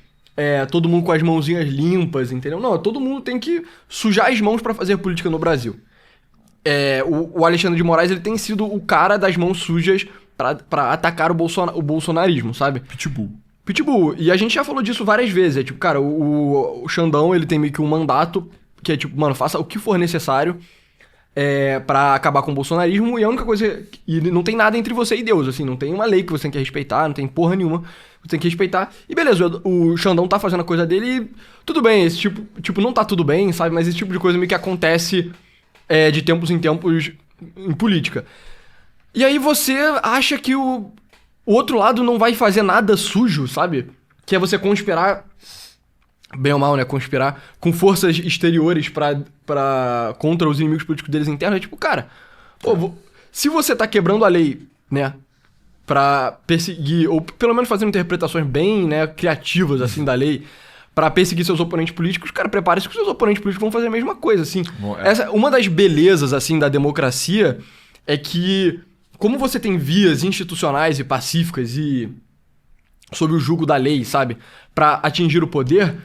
todo mundo com as mãozinhas limpas, entendeu? Não, todo mundo tem que sujar as mãos pra fazer política no Brasil. O Alexandre de Moraes, ele tem sido o cara das mãos sujas pra atacar o bolsonarismo, sabe? Pitbull. E a gente já falou disso várias vezes. É tipo, cara, o Xandão, ele tem meio que um mandato que é tipo, mano, faça o que for necessário pra acabar com o bolsonarismo. E a única coisa... E não tem nada entre você e Deus, assim. Não tem uma lei que você tem que respeitar, não tem porra nenhuma. Você tem que respeitar. E beleza, o Xandão tá fazendo a coisa dele e... Tudo bem, esse tipo, não tá tudo bem, sabe? Mas esse tipo de coisa meio que acontece de tempos em tempos em política. E aí você acha que o outro lado não vai fazer nada sujo, sabe? Que é você conspirar, bem ou mal, né? Conspirar com forças exteriores contra os inimigos políticos deles internos. É tipo, cara, se você tá quebrando a lei, né? Pra perseguir, ou pelo menos fazendo interpretações bem, né, criativas, assim, da lei, pra perseguir seus oponentes políticos, cara, prepare-se que seus oponentes políticos vão fazer a mesma coisa, assim. Uma das belezas, assim, da democracia é que, como você tem vias institucionais e pacíficas e sob o jugo da lei, sabe, pra atingir o poder,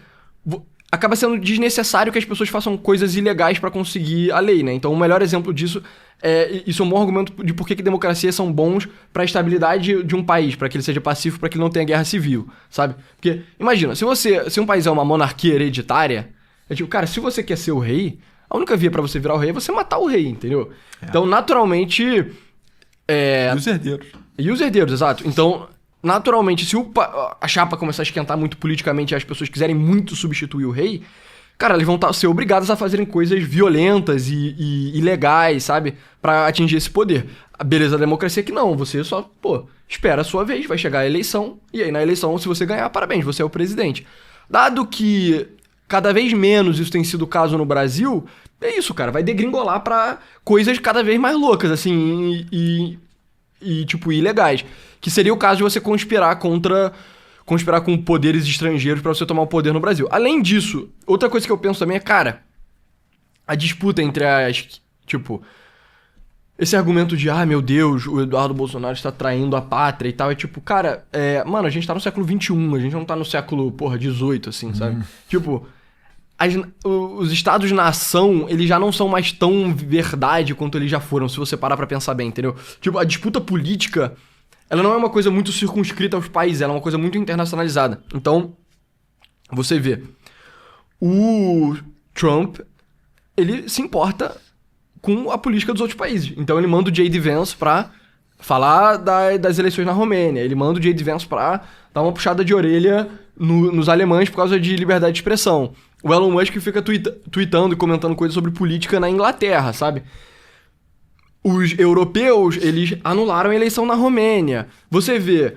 acaba sendo desnecessário que as pessoas façam coisas ilegais pra conseguir a lei, né? Então, o melhor exemplo disso isso é um bom argumento de por que democracias são bons pra estabilidade de um país, pra que ele seja pacífico, pra que ele não tenha guerra civil, sabe? Porque, imagina, se um país é uma monarquia hereditária, é tipo, cara, se você quer ser o rei, a única via pra você virar o rei é você matar o rei, entendeu? Então, naturalmente... E os herdeiros. E os herdeiros, exato. Então, naturalmente, se a chapa começar a esquentar muito politicamente e as pessoas quiserem muito substituir o rei, cara, eles vão ser obrigados a fazerem coisas violentas e ilegais, sabe? Pra atingir esse poder. A beleza da democracia é que não, você só, espera a sua vez, vai chegar a eleição, e aí na eleição, se você ganhar, parabéns, você é o presidente. Dado que cada vez menos isso tem sido o caso no Brasil, é isso, cara, vai degringolar pra coisas cada vez mais loucas, assim, tipo, ilegais. Que seria o caso de você conspirar com poderes estrangeiros pra você tomar o poder no Brasil. Além disso, outra coisa que eu penso também é, cara, a disputa entre tipo, esse argumento de, meu Deus, o Eduardo Bolsonaro está traindo a pátria e tal, é tipo, cara, mano, a gente tá no século XXI, a gente não tá no século, XVIII, assim, sabe? Tipo, os estados-nação, eles já não são mais tão verdade quanto eles já foram, se você parar pra pensar bem, entendeu? Tipo, a disputa política... Ela não é uma coisa muito circunscrita aos países, ela é uma coisa muito internacionalizada. Então, você vê, o Trump, ele se importa com a política dos outros países. Então, ele manda o J.D. Vance pra falar das eleições na Romênia. Ele manda o J.D. Vance pra dar uma puxada de orelha nos alemães por causa de liberdade de expressão. O Elon Musk fica tweetando e comentando coisas sobre política na Inglaterra, sabe? Os europeus, eles anularam a eleição na Romênia. Você vê,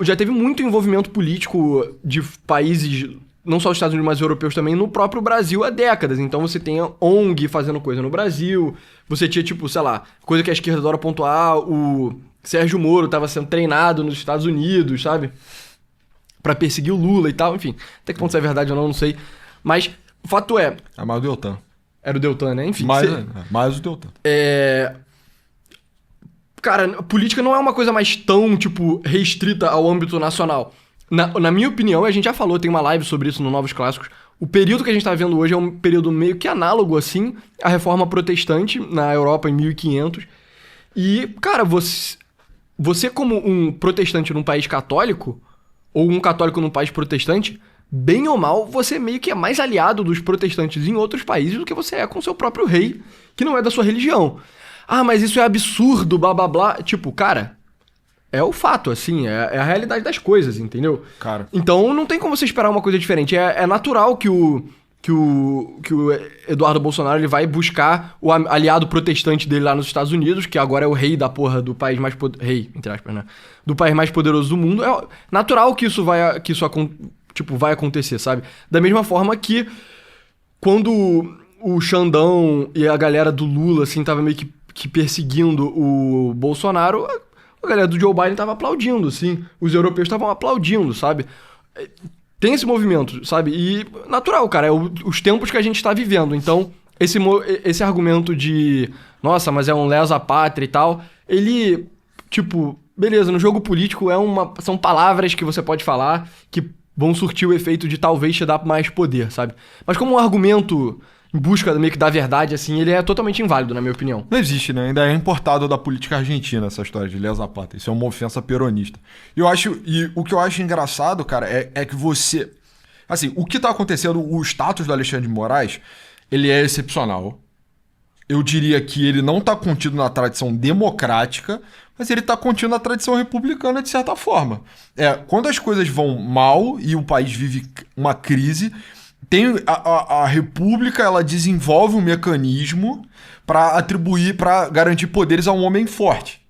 já teve muito envolvimento político de países, não só os Estados Unidos, mas europeus também, no próprio Brasil há décadas. Então você tem a ONG fazendo coisa no Brasil, você tinha, tipo, sei lá, coisa que a esquerda adora pontuar, o Sérgio Moro estava sendo treinado nos Estados Unidos, sabe? Pra perseguir o Lula e tal, enfim. Até que ponto isso é verdade ou não sei. Mas o fato é... É mais o Deltan. Era o Deltan, né? Enfim. Mais o Deltan. Cara, a política não é uma coisa mais tão, tipo, restrita ao âmbito nacional. Na minha opinião, a gente já falou, tem uma live sobre isso no Novos Clássicos, o período que a gente tá vendo hoje é um período meio que análogo, assim, à Reforma Protestante na Europa em 1500. E, cara, você como um protestante num país católico, ou um católico num país protestante... Bem ou mal, você meio que é mais aliado dos protestantes em outros países do que você é com seu próprio rei, que não é da sua religião. Mas isso é absurdo, blá blá blá. Tipo, cara, é o fato, assim, é a realidade das coisas, entendeu? Cara. Então não tem como você esperar uma coisa diferente. É natural que que o Eduardo Bolsonaro ele vai buscar o aliado protestante dele lá nos Estados Unidos, que agora é o rei da porra do país mais rei, entre aspas, né? Do país mais poderoso do mundo. É natural que isso vai acontecer, sabe? Da mesma forma que quando o Xandão e a galera do Lula, assim, tava meio que perseguindo o Bolsonaro, a galera do Joe Biden tava aplaudindo, assim. Os europeus estavam aplaudindo, sabe? Tem esse movimento, sabe? E natural, cara, é os tempos que a gente tá vivendo. Então, esse argumento de, nossa, mas é um lesa-pátria e tal, ele, tipo, beleza, no jogo político são palavras que você pode falar que vão surtir o efeito de talvez te dar mais poder, sabe? Mas como um argumento em busca meio que da verdade, assim, ele é totalmente inválido, na minha opinião. Não existe, né? Ainda é importado da política argentina essa história de lesa-pátria. Isso é uma ofensa peronista. E o que eu acho engraçado, cara, é que você... Assim, o que tá acontecendo, o status do Alexandre de Moraes, ele é excepcional. Eu diria que ele não tá contido na tradição democrática, mas ele tá contido na tradição republicana de certa forma. Quando as coisas vão mal e o país vive uma crise... A República, ela desenvolve um mecanismo para garantir poderes a um homem forte.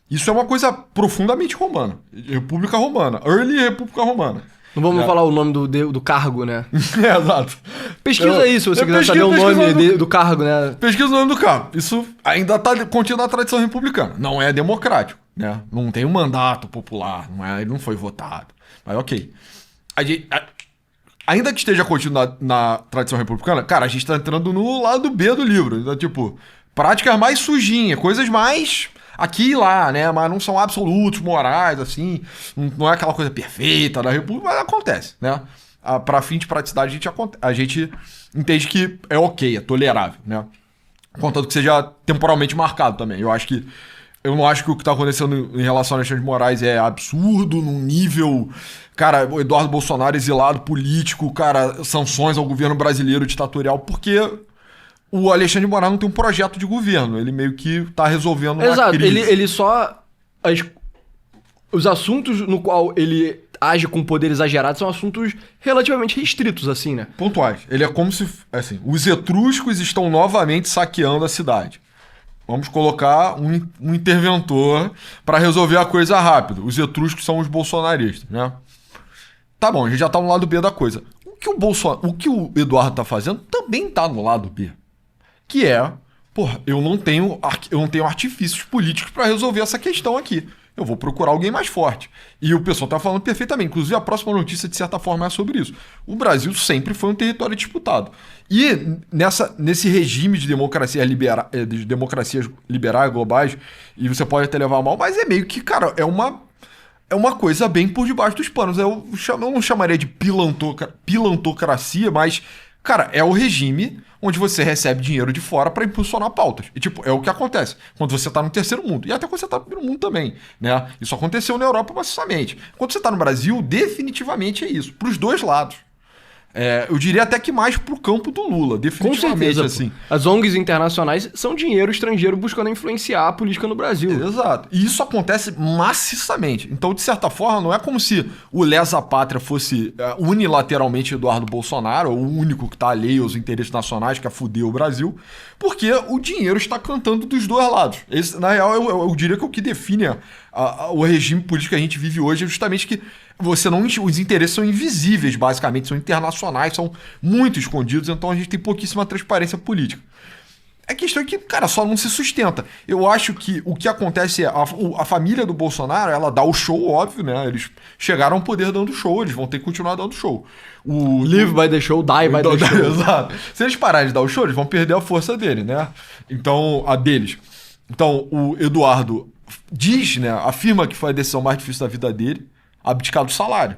Isso é uma coisa profundamente romana. República Romana. Early República Romana. Não vamos falar o nome do cargo, né? Exato. Pesquisa isso, se você quiser saber o nome do cargo, né? Pesquisa o nome do cargo. Isso ainda está contido na tradição republicana. Não é democrático, né? Não tem um mandato popular, ele não foi votado. Mas ok. Ainda que esteja contido na tradição republicana, cara, a gente tá entrando no lado B do livro. Então, tipo, práticas mais sujinhas, coisas mais aqui e lá, né? Mas não são absolutos, morais, assim. Não é aquela coisa perfeita da república, mas acontece, né? Pra fim de praticidade, a gente entende que é ok, é tolerável, né? Contanto que seja temporalmente marcado também. Eu não acho que o que tá acontecendo em relação a Alexandre de Moraes é absurdo, num nível... Cara, o Eduardo Bolsonaro exilado político, cara, sanções ao governo brasileiro ditatorial, porque o Alexandre de Moraes não tem um projeto de governo. Ele meio que tá resolvendo uma crise. Exato, ele só... Os assuntos no qual ele age com poder exagerado são assuntos relativamente restritos, assim, né? Pontuais. Ele é como se... Assim, os etruscos estão novamente saqueando a cidade. Vamos colocar um interventor para resolver a coisa rápido. Os etruscos são os bolsonaristas, né? Tá bom, a gente já tá no lado B da coisa. O que o Eduardo tá fazendo também tá no lado B. Que é, eu não tenho artifícios políticos para resolver essa questão aqui. Eu vou procurar alguém mais forte. E o pessoal tá falando perfeitamente. Inclusive, a próxima notícia, de certa forma, é sobre isso. O Brasil sempre foi um território disputado. E nesse regime de democracias liberais globais, e você pode até levar mal, mas é meio que, cara, é uma coisa bem por debaixo dos panos. Eu não chamaria de pilantocracia, mas, cara, é o regime onde você recebe dinheiro de fora para impulsionar pautas. E, tipo, é o que acontece quando você tá no terceiro mundo. E até quando você tá no primeiro mundo também, né? Isso aconteceu na Europa maciçamente. Quando você tá no Brasil, definitivamente é isso. Pros dois lados. Eu diria até que mais pro campo do Lula, definitivamente. Com certeza, assim. As ONGs internacionais são dinheiro estrangeiro buscando influenciar a política no Brasil. Exato. E isso acontece maciçamente. Então, de certa forma, não é como se o lesa-pátria fosse unilateralmente Eduardo Bolsonaro, o único que está alheio aos interesses nacionais, que fudeu o Brasil, porque o dinheiro está cantando dos dois lados. Esse, na real, eu diria que o que define o regime político que a gente vive hoje é justamente que os interesses são invisíveis, basicamente, são internacionais, são muito escondidos, então a gente tem pouquíssima transparência política. A questão é que, cara, só não se sustenta. Eu acho que o que acontece é a família do Bolsonaro, ela dá o show, óbvio, né? Eles chegaram ao poder dando show, eles vão ter que continuar dando show. Live by the show, die by the show. Exato. Se eles pararem de dar o show, eles vão perder a força dele, né? Então, a deles. Então, o Eduardo diz, né? Afirma que foi a decisão mais difícil da vida dele, abdicar do salário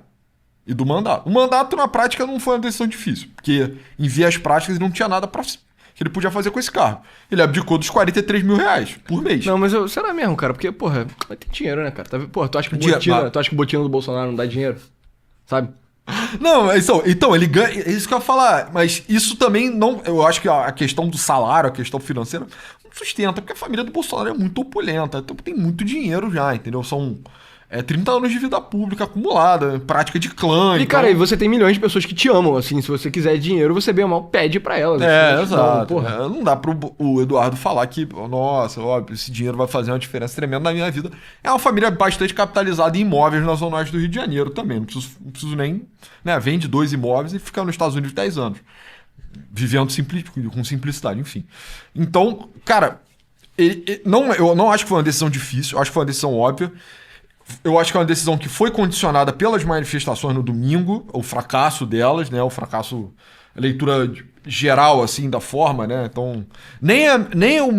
e do mandato. O mandato, na prática, não foi uma decisão difícil, porque em vias práticas ele não tinha nada que ele podia fazer com esse cargo. Ele abdicou dos 43 mil reais por mês. Não, mas será mesmo, cara? Porque, porra, tem dinheiro, né, cara? Porra, tu acha que o botina do Bolsonaro não dá dinheiro? Sabe? Não, então, ele ganha. É isso que eu ia falar. Mas isso também não. Eu acho que a questão do salário, a questão financeira, não sustenta, porque a família do Bolsonaro é muito opulenta. Então tem muito dinheiro já, entendeu? É 30 anos de vida pública acumulada, prática de clã. E, cara, aí você tem milhões de pessoas que te amam, assim, se você quiser dinheiro, você bem ou mal pede pra elas. Exato. Porra. Não dá pro o Eduardo falar que, nossa, óbvio, esse dinheiro vai fazer uma diferença tremenda na minha vida. É uma família bastante capitalizada em imóveis na Zona Oeste do Rio de Janeiro também. Não preciso nem, né, vende 2 imóveis e fica nos Estados Unidos 10 anos. Vivendo com simplicidade, enfim. Então, cara, eu não acho que foi uma decisão difícil, eu acho que foi uma decisão óbvia. Eu acho que é uma decisão que foi condicionada pelas manifestações no domingo, o fracasso delas, né? O fracasso, a leitura geral, assim, da forma, né? Então, nem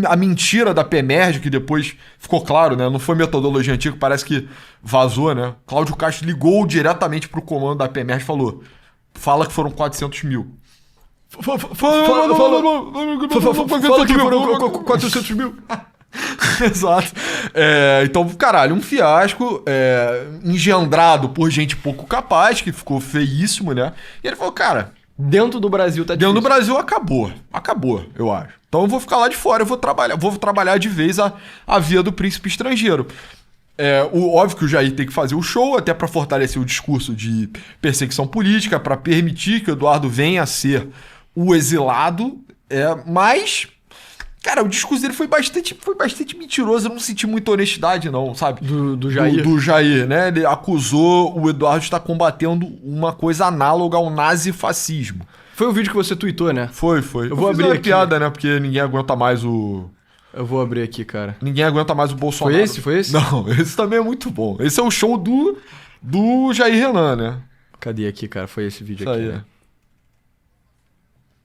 a mentira da PEMERG, que depois ficou claro, né? Não foi metodologia antiga, parece que vazou, né? Cláudio Castro ligou diretamente pro comando da PEMERG e falou: fala que foram 400 mil. Fala que foram 400 mil. Exato. Então, caralho, um fiasco engendrado por gente pouco capaz, que ficou feíssimo, né? E ele falou, cara, dentro do Brasil tá difícil. Dentro do Brasil acabou, eu acho. Então eu vou ficar lá de fora, eu vou trabalhar de vez a via do príncipe estrangeiro. Óbvio que o Jair tem que fazer o show, até pra fortalecer o discurso de perseguição política, pra permitir que o Eduardo venha a ser o exilado, mas... Cara, o discurso dele foi bastante mentiroso, eu não senti muita honestidade não, sabe? Do Jair. Do Jair, né? Ele acusou o Eduardo de estar combatendo uma coisa análoga ao nazifascismo. Foi o vídeo que você tweetou, né? Foi. Eu vou abrir uma aqui. piada, né? Porque ninguém aguenta mais o... Eu vou abrir aqui, cara. Ninguém aguenta mais o Bolsonaro. Foi esse? Não, esse também é muito bom. Esse é o show do Jair Renan, né? Cadê aqui, cara? Foi esse vídeo Isso aqui, aí. né?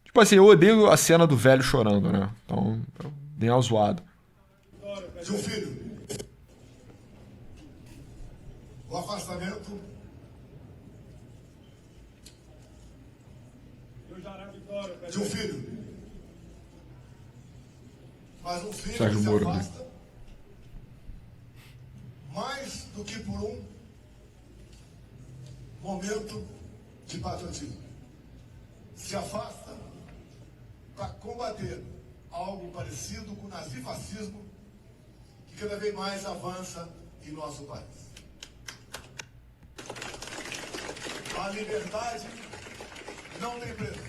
Tipo assim, eu odeio a cena do velho chorando, né? Então, bem uma zoada. De um filho. O afastamento. De um filho. Mas um filho Sérgio se Moro, afasta mais do que por um momento de patriotismo. Se afasta para combater algo parecido com o nazifascismo que cada vez mais avança em nosso país. A liberdade não tem preço.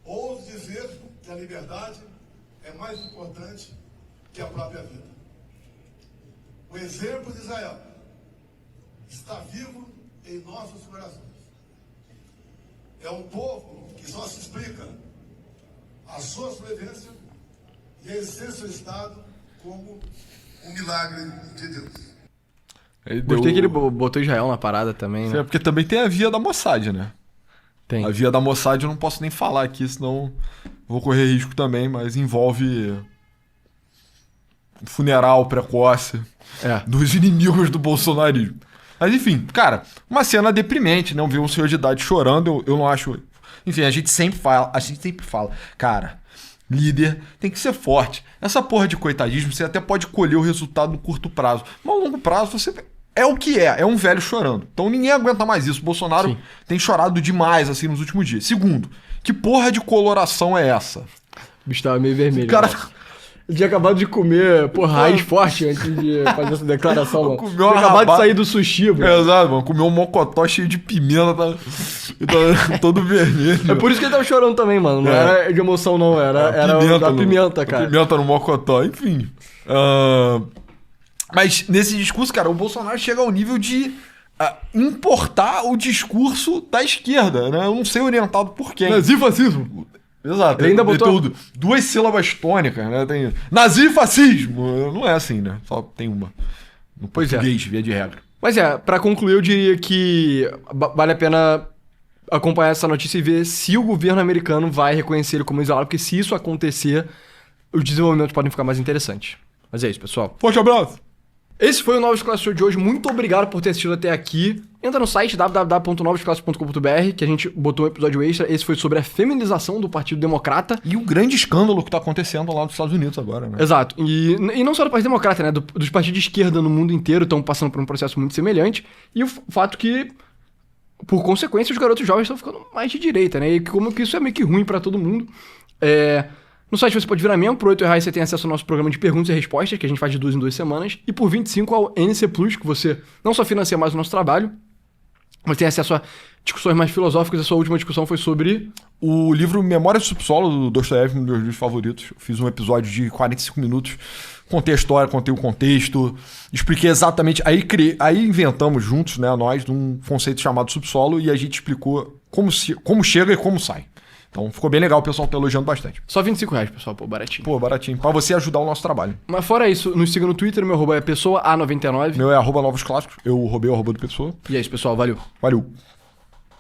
Ouso dizer que a liberdade é mais importante que a própria vida. O exemplo de Israel está vivo em nossos corações. É um povo que só se explica a sua sobrevivência e a essência do Estado como um milagre de Deus. Gostei que ele botou Israel na parada também, né? Porque também tem a via da Mossad, né? Tem. A via da Mossad eu não posso nem falar aqui, senão vou correr risco também, mas envolve funeral precoce dos inimigos do bolsonarismo. Mas enfim, cara, uma cena deprimente, né? Ver um senhor de idade chorando, eu não acho... Enfim, a gente sempre fala, cara, líder tem que ser forte. Essa porra de coitadismo, você até pode colher o resultado no curto prazo. Mas no longo prazo, você... É o que é um velho chorando. Então ninguém aguenta mais isso. O Bolsonaro tem chorado demais, assim, nos últimos dias. Segundo, que porra de coloração é essa? O bicho tava meio vermelho. O cara... Ele tinha acabado de comer, raiz forte antes de fazer essa declaração, mano. Comeu Tinha acabado de sair do sushi, mano. Exato, mano. Comeu um mocotó cheio de pimenta, tá todo vermelho. É por isso que ele tava chorando também, mano. Não era de emoção, não. Era da pimenta, cara. Pimenta no mocotó, enfim. Mas nesse discurso, cara, o Bolsonaro chega ao nível de importar o discurso da esquerda, né? Eu não sei orientado por quem. Nazifascismo. Exato. Ele ainda botou duas sílabas tônicas, né? Tem nazifascismo. Não é assim, né? Só tem uma. No português, via de regra. Mas pra concluir, eu diria que vale a pena acompanhar essa notícia e ver se o governo americano vai reconhecer ele como exilado, porque se isso acontecer, os desenvolvimentos podem ficar mais interessantes. Mas é isso, pessoal. Forte abraço! Esse foi o Novos Clássicos de hoje. Muito obrigado por ter assistido até aqui. Entra no site www.novosclassicos.com.br que a gente botou um episódio extra. Esse foi sobre a feminização do Partido Democrata. E o grande escândalo que tá acontecendo lá nos Estados Unidos agora, né? Exato. E não só do Partido Democrata, né? Dos partidos de esquerda no mundo inteiro estão passando por um processo muito semelhante. E o fato que, por consequência, os garotos jovens estão ficando mais de direita, né? E como que isso é meio que ruim pra todo mundo. No site você pode virar membro, por R$8 você tem acesso ao nosso programa de perguntas e respostas, que a gente faz de 2 em 2 semanas, e por R$25 ao NC Plus, que você não só financia mais o nosso trabalho, mas tem acesso a discussões mais filosóficas. A sua última discussão foi sobre... O livro Memória do Subsolo, do Dostoiévski, um dos meus livros favoritos. Eu fiz um episódio de 45 minutos, contei a história, contei o contexto, expliquei exatamente... Aí inventamos juntos, né, nós, um conceito chamado subsolo, e a gente explicou como chega e como sai. Então ficou bem legal, o pessoal tá elogiando bastante. Só R$25, pessoal, pô, baratinho. Pô, baratinho. Pra você ajudar o nosso trabalho. Mas fora isso, nos siga no Twitter, meu arroba é pessoa A99. Meu é @novosclássicos. Eu roubei o arroba do Pessoa. E é isso, pessoal, valeu. Valeu.